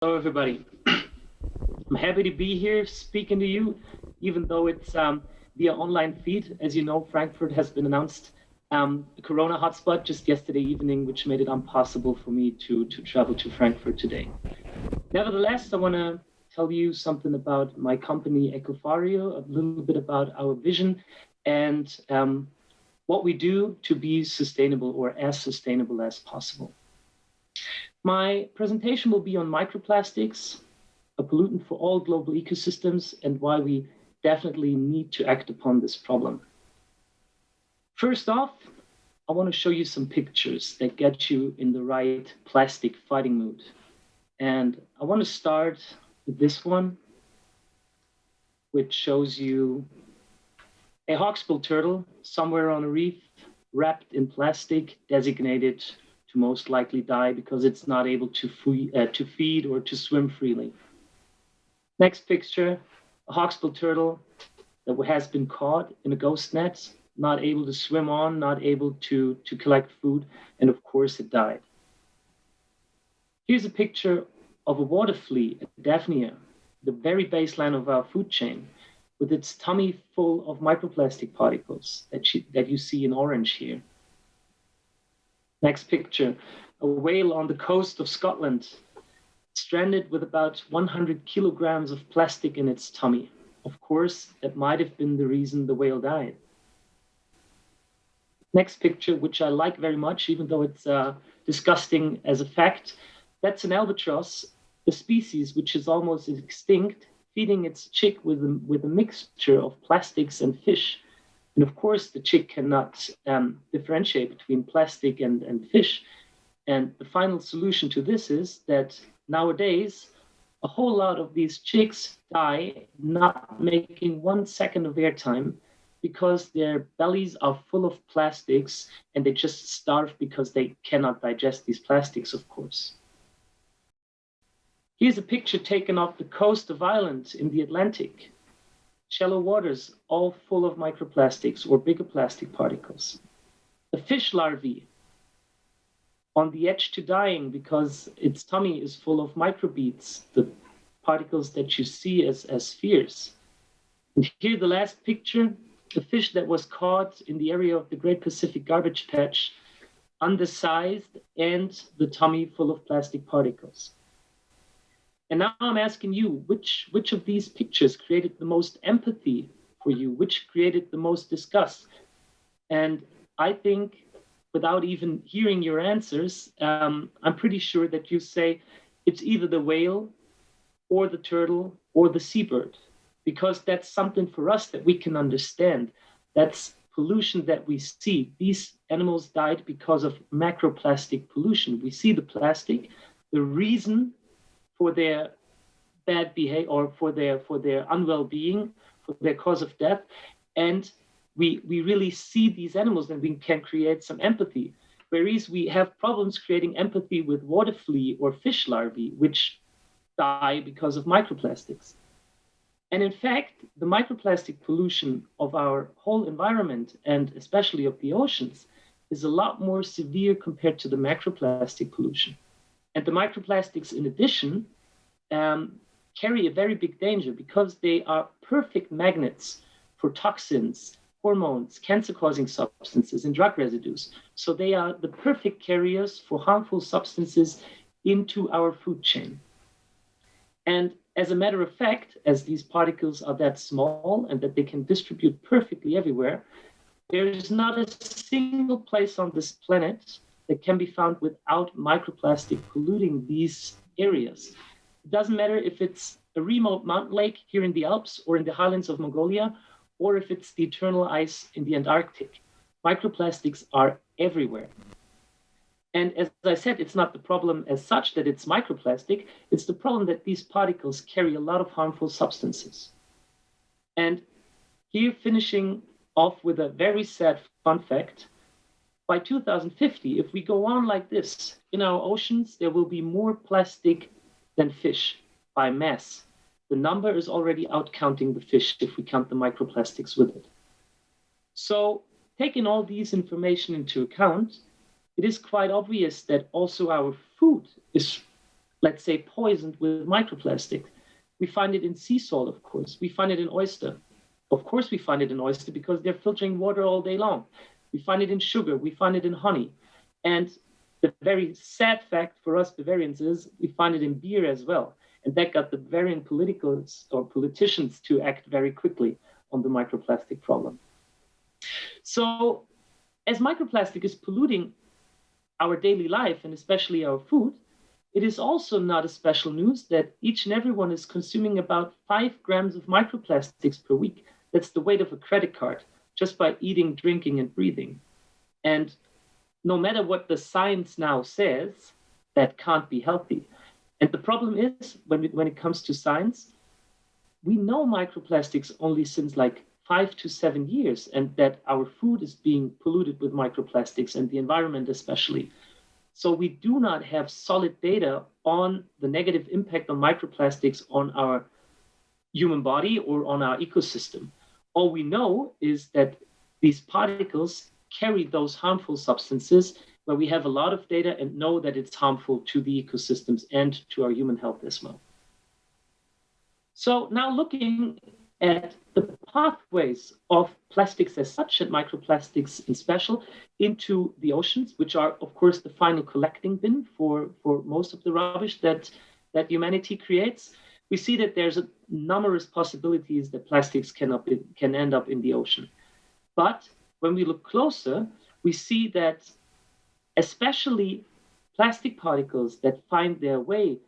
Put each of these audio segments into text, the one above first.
Hello, everybody. I'm happy to be here speaking to you, even though it's via online feed. As you know, Frankfurt has been announced a Corona hotspot just yesterday evening, which made it impossible for me to travel to Frankfurt today. Nevertheless, I want to tell you something about my company, ECOFARIO, a little bit about our vision and what we do to be sustainable or as sustainable as possible. My presentation will be on microplastics, a pollutant for all global ecosystems, and why we definitely need to act upon this problem. First off, I want to show you some pictures that get you in the right plastic fighting mood. And I want to start with this one, which shows you a hawksbill turtle somewhere on a reef, wrapped in plastic, designated to most likely die because it's not able to feed or to swim freely. Next picture, a hawksbill turtle that has been caught in a ghost net, not able to swim on, not able to collect food, and of course it died. Here's a picture of a water flea, a Daphnia, the very baseline of our food chain, with its tummy full of microplastic particles that you see in orange here. Next picture, a whale on the coast of Scotland, stranded with about 100 kilograms of plastic in its tummy. Of course, that might have been the reason the whale died. Next picture, which I like very much, even though it's disgusting as a fact, that's an albatross, a species which is almost extinct, feeding its chick with a mixture of plastics and fish. And of course, the chick cannot differentiate between plastic and fish. And the final solution to this is that nowadays, a whole lot of these chicks die not making 1 second of airtime because their bellies are full of plastics and they just starve because they cannot digest these plastics, of course. Here's a picture taken off the coast of Ireland in the Atlantic. Shallow waters, all full of microplastics or bigger plastic particles. A fish larvae on the edge to dying because its tummy is full of microbeads, the particles that you see as spheres. And here the last picture, a fish that was caught in the area of the Great Pacific Garbage Patch, undersized and the tummy full of plastic particles. And now I'm asking you, which of these pictures created the most empathy for you? Which created the most disgust? And I think, without even hearing your answers, I'm pretty sure that you say it's either the whale or the turtle or the seabird, because that's something for us that we can understand. That's pollution that we see. These animals died because of macroplastic pollution. We see the plastic, the reason for their bad behavior or for their unwell being, for their cause of death. And we really see these animals and we can create some empathy. Whereas we have problems creating empathy with water flea or fish larvae, which die because of microplastics. And in fact, the microplastic pollution of our whole environment, and especially of the oceans, is a lot more severe compared to the macroplastic pollution. And the microplastics, in addition, carry a very big danger because they are perfect magnets for toxins, hormones, cancer-causing substances, and drug residues. So they are the perfect carriers for harmful substances into our food chain. And as a matter of fact, as these particles are that small and that they can distribute perfectly everywhere, there is not a single place on this planet that can be found without microplastic polluting these areas. It doesn't matter if it's a remote mountain lake here in the Alps or in the highlands of Mongolia, or if it's the eternal ice in the Antarctic. Microplastics are everywhere. And as I said, it's not the problem as such that it's microplastic, it's the problem that these particles carry a lot of harmful substances. And here, finishing off with a very sad fun fact, by 2050, if we go on like this, in our oceans, there will be more plastic than fish by mass. The number is already outcounting the fish if we count the microplastics with it. So, taking all these information into account, it is quite obvious that also our food is let's say, poisoned with microplastic. We find it in sea salt, of course. We find it in oyster. Of course, we find it in oyster because they're filtering water all day long. We find it in sugar. We find it in honey. And the very sad fact for us Bavarians is we find it in beer as well. And that got the Bavarian politicians to act very quickly on the microplastic problem. So as microplastic is polluting our daily life and especially our food, it is also not a special news that each and everyone is consuming about 5 grams of microplastics per week. That's the weight of a credit card, just by eating, drinking, and breathing. And no matter what the science now says, that can't be healthy. And the problem is, when it comes to science, we know microplastics only since like 5 to 7 years, and that our food is being polluted with microplastics and the environment especially. So we do not have solid data on the negative impact of microplastics on our human body or on our ecosystem. All we know is that these particles carry those harmful substances where we have a lot of data and know that it's harmful to the ecosystems and to our human health as well. So now looking at the pathways of plastics as such, and microplastics in special, into the oceans, which are, of course, the final collecting bin for most of the rubbish that humanity creates, we see that there's numerous possibilities that plastics can end up in the ocean. But when we look closer, we see that especially plastic particles that find their way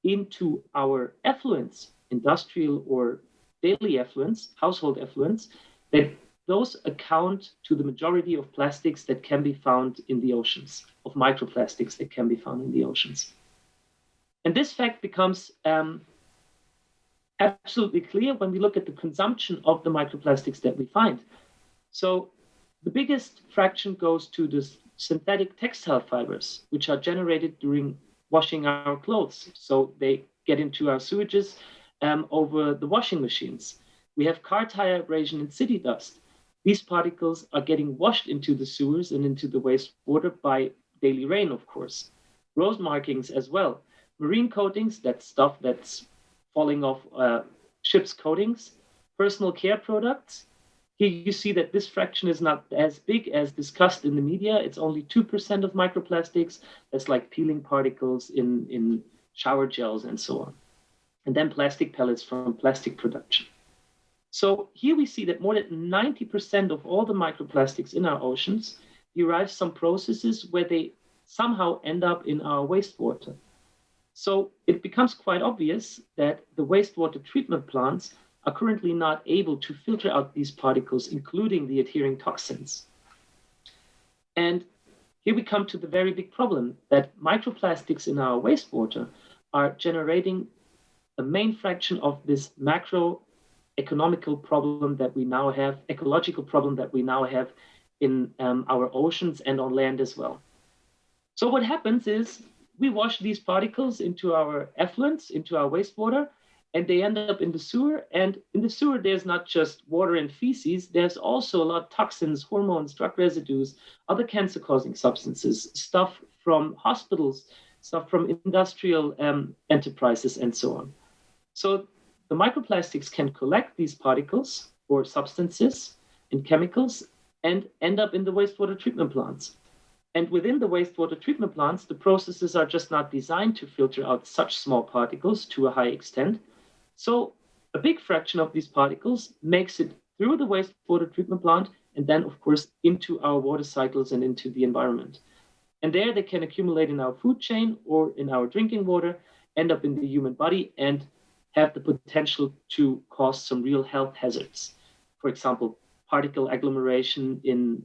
into our effluents, industrial or daily effluents, household effluents, that those account to the majority of plastics that can be found in the oceans, of microplastics that can be found in the oceans. And this fact becomes absolutely clear when we look at the consumption of the microplastics that we find. So the biggest fraction goes to the synthetic textile fibers, which are generated during washing our clothes. So they get into our sewages over the washing machines. We have car tire abrasion and city dust. These particles are getting washed into the sewers and into the wastewater by daily rain, of course. Road markings as well. Marine coatings, that's stuff that's falling off ships' coatings. Personal care products. Here you see that this fraction is not as big as discussed in the media. It's only 2% of microplastics. That's like peeling particles in shower gels and so on. And then plastic pellets from plastic production. So here we see that more than 90% of all the microplastics in our oceans derive some processes where they somehow end up in our wastewater. So it becomes quite obvious that the wastewater treatment plants are currently not able to filter out these particles, including the adhering toxins. And here we come to the very big problem that microplastics in our wastewater are generating a main fraction of this macro-economical problem that we now have, ecological problem that we now have in our oceans and on land as well. So what happens is we wash these particles into our effluents, into our wastewater, and they end up in the sewer. And in the sewer, there's not just water and feces, there's also a lot of toxins, hormones, drug residues, other cancer-causing substances, stuff from hospitals, stuff from industrial enterprises, and so on. So the microplastics can collect these particles or substances and chemicals and end up in the wastewater treatment plants. And within the wastewater treatment plants, the processes are just not designed to filter out such small particles to a high extent. So a big fraction of these particles makes it through the wastewater treatment plant and then, of course, into our water cycles and into the environment. And there they can accumulate in our food chain or in our drinking water, end up in the human body, and have the potential to cause some real health hazards. For example, particle agglomeration in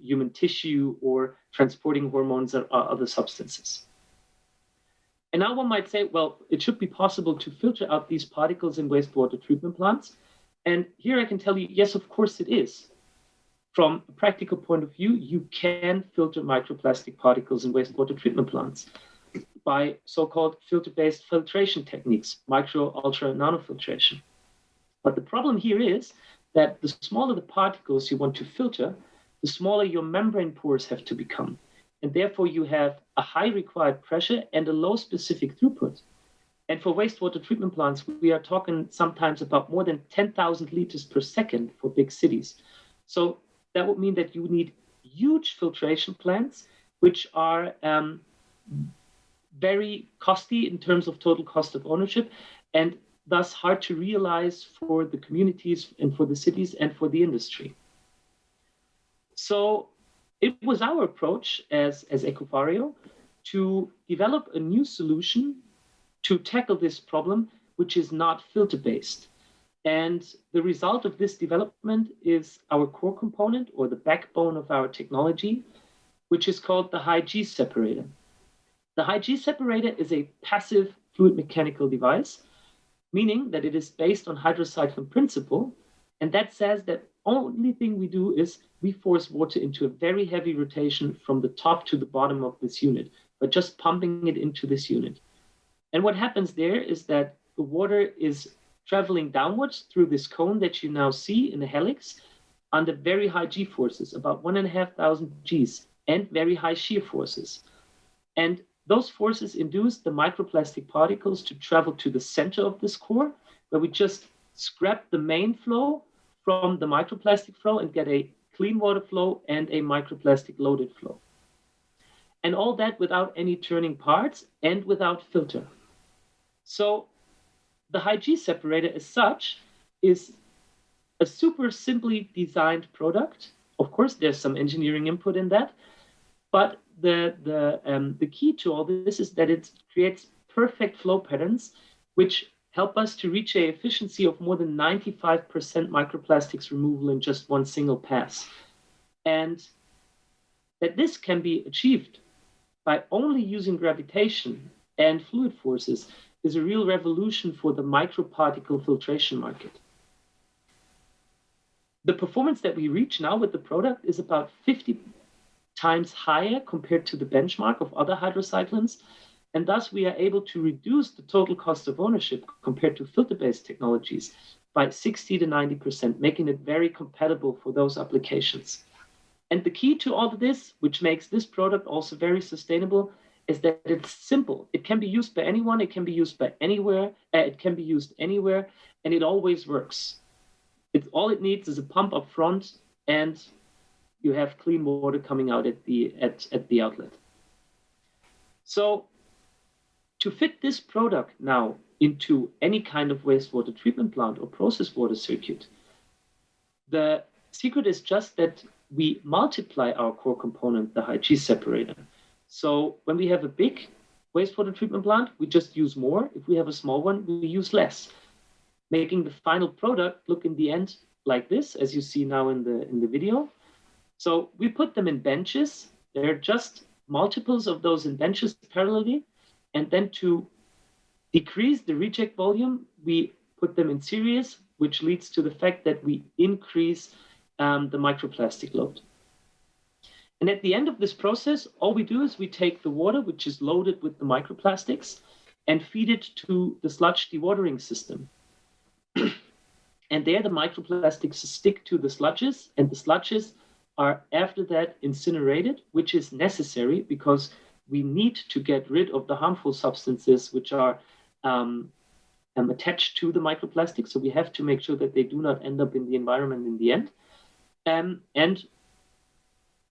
human tissue or transporting hormones or other substances. And now one might say, well, it should be possible to filter out these particles in wastewater treatment plants. And here I can tell you, yes, of course it is. From a practical point of view, you can filter microplastic particles in wastewater treatment plants by so-called filter-based filtration techniques, micro, ultra, nanofiltration. But the problem here is that the smaller the particles you want to filter, the smaller your membrane pores have to become. and therefore you have a high required pressure and a low specific throughput. And for wastewater treatment plants, we are talking sometimes about more than 10,000 liters per second for big cities. So that would mean that you need huge filtration plants, which are very costly in terms of total cost of ownership, and thus hard to realize for the communities and for the cities and for the industry. So it was our approach as ECOFARIO to develop a new solution to tackle this problem, which is not filter-based. And the result of this development is our core component, or the backbone of our technology, which is called the high G separator. The high G separator is a passive fluid mechanical device, meaning that it is based on hydrocyclone principle. And that says that only thing we do is we force water into a very heavy rotation from the top to the bottom of this unit, by just pumping it into this unit. And what happens there is that the water is traveling downwards through this cone that you now see in the helix under very high G forces, about 1,500 Gs, and very high shear forces. And those forces induce the microplastic particles to travel to the center of this core, where we just scrap the main flow from the microplastic flow and get a clean water flow and a microplastic loaded flow. And all that without any turning parts and without filter. So the high G separator as such is a super simply designed product. Of course, there's some engineering input in that, but the key to all this is that it creates perfect flow patterns, which help us to reach an efficiency of more than 95% microplastics removal in just one single pass. And that this can be achieved by only using gravitation and fluid forces is a real revolution for the microparticle filtration market. The performance that we reach now with the product is about 50 times higher compared to the benchmark of other hydrocyclones, and thus we are able to reduce the total cost of ownership compared to filter-based technologies by 60 to 90%, making it very compatible for those applications. And the key to all of this, which makes this product also very sustainable, is that it's simple. It can be used by anyone, it can be used by anywhere, it can be used anywhere, and it always works. All it needs is a pump up front, and you have clean water coming out at the outlet. So to fit this product now into any kind of wastewater treatment plant or process water circuit, the secret is just that we multiply our core component, the high G separator. So when we have a big wastewater treatment plant, we just use more. If we have a small one, we use less, making the final product look in the end like this, as you see now in the video. So we put them in benches. They're just multiples of those in benches parallelly. And then to decrease the reject volume, we put them in series, which leads to the fact that we increase the microplastic load. And at the end of this process, all we do is we take the water, which is loaded with the microplastics, and feed it to the sludge dewatering system. And there the microplastics stick to the sludges, and the sludges are after that incinerated, which is necessary because we need to get rid of the harmful substances which are attached to the microplastics. So we have to make sure that they do not end up in the environment in the end. And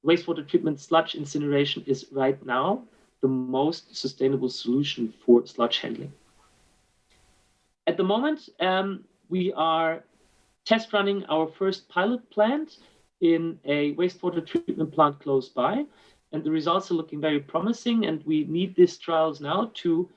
wastewater treatment sludge incineration is right now the most sustainable solution for sludge handling. At the moment, we are test running our first pilot plant in a wastewater treatment plant close by, and the results are looking very promising. And we need these trials now to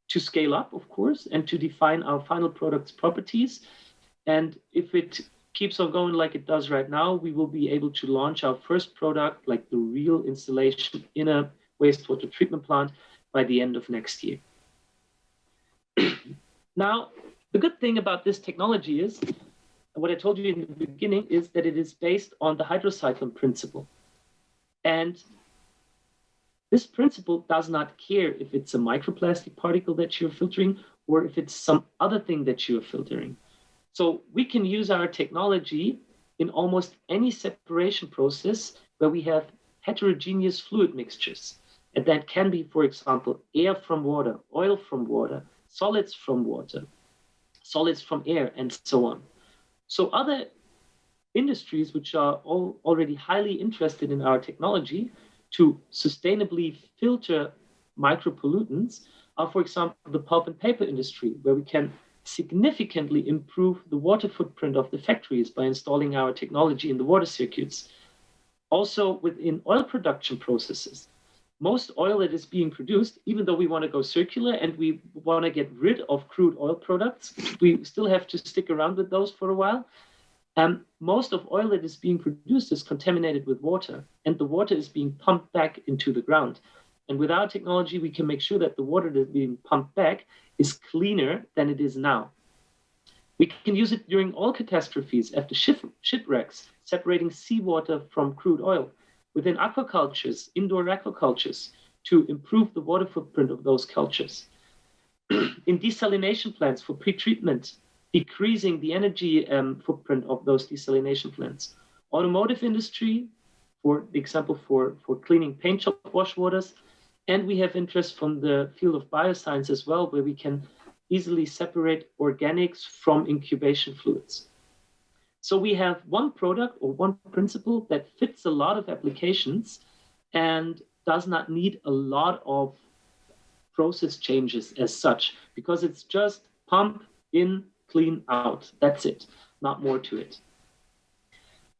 scale up, of course, and to define our final product's properties. And if it keeps on going like it does right now, we will be able to launch our first product, like the real installation in a wastewater treatment plant, by the end of next year. Now, the good thing about this technology is, what I told you in the beginning, is that it is based on the hydrocyclone principle. And this principle does not care if it's a microplastic particle that you're filtering or if it's some other thing that you're filtering. So we can use our technology in almost any separation process where we have heterogeneous fluid mixtures. And that can be, for example, air from water, oil from water, solids from water, solids from air, and so on. So other industries which are already highly interested in our technology to sustainably filter micropollutants are, for example, the pulp and paper industry, where we can significantly improve the water footprint of the factories by installing our technology in the water circuits. Also within oil production processes, most oil that is being produced, even though we want to go circular and we want to get rid of crude oil products, we still have to stick around with those for a while. Most of oil that is being produced is contaminated with water, and the water is being pumped back into the ground. And with our technology, we can make sure that the water that is being pumped back is cleaner than it is now. We can use it during oil catastrophes after shipwrecks, separating seawater from crude oil. Within aquacultures, indoor aquacultures, to improve the water footprint of those cultures. In desalination plants for pretreatment, decreasing the energy footprint of those desalination plants. Automotive industry, for example, for cleaning paint shop wash waters. And we have interest from the field of bioscience as well, where we can easily separate organics from incubation fluids. So we have one product or one principle that fits a lot of applications and does not need a lot of process changes as such, because it's just pump in, clean out. That's it, not more to it.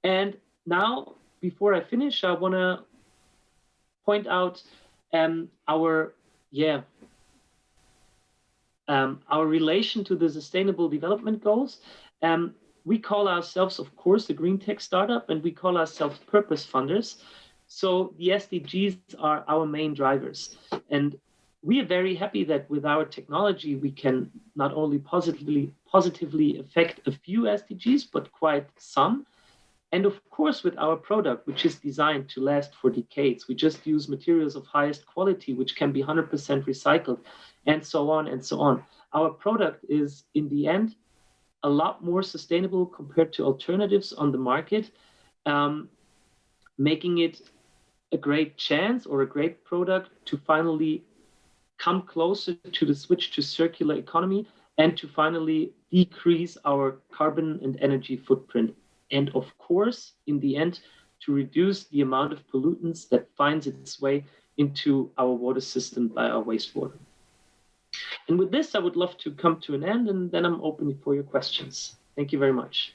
And now, before I finish, I want to point out our relation to the Sustainable Development Goals. We call ourselves, of course, a green tech startup, and we call ourselves purpose funders. So the SDGs are our main drivers. And we are very happy that with our technology, we can not only positively affect a few SDGs, but quite some. And of course, with our product, which is designed to last for decades, we just use materials of highest quality, which can be 100% recycled, and so on and so on. Our product is, in the end, a lot more sustainable compared to alternatives on the market, making it a great chance or a great product to finally come closer to the switch to circular economy and to finally decrease our carbon and energy footprint. And of course, in the end, to reduce the amount of pollutants that finds its way into our water system by our wastewater. And with this, I would love to come to an end, and then I'm open for your questions. Thank you very much.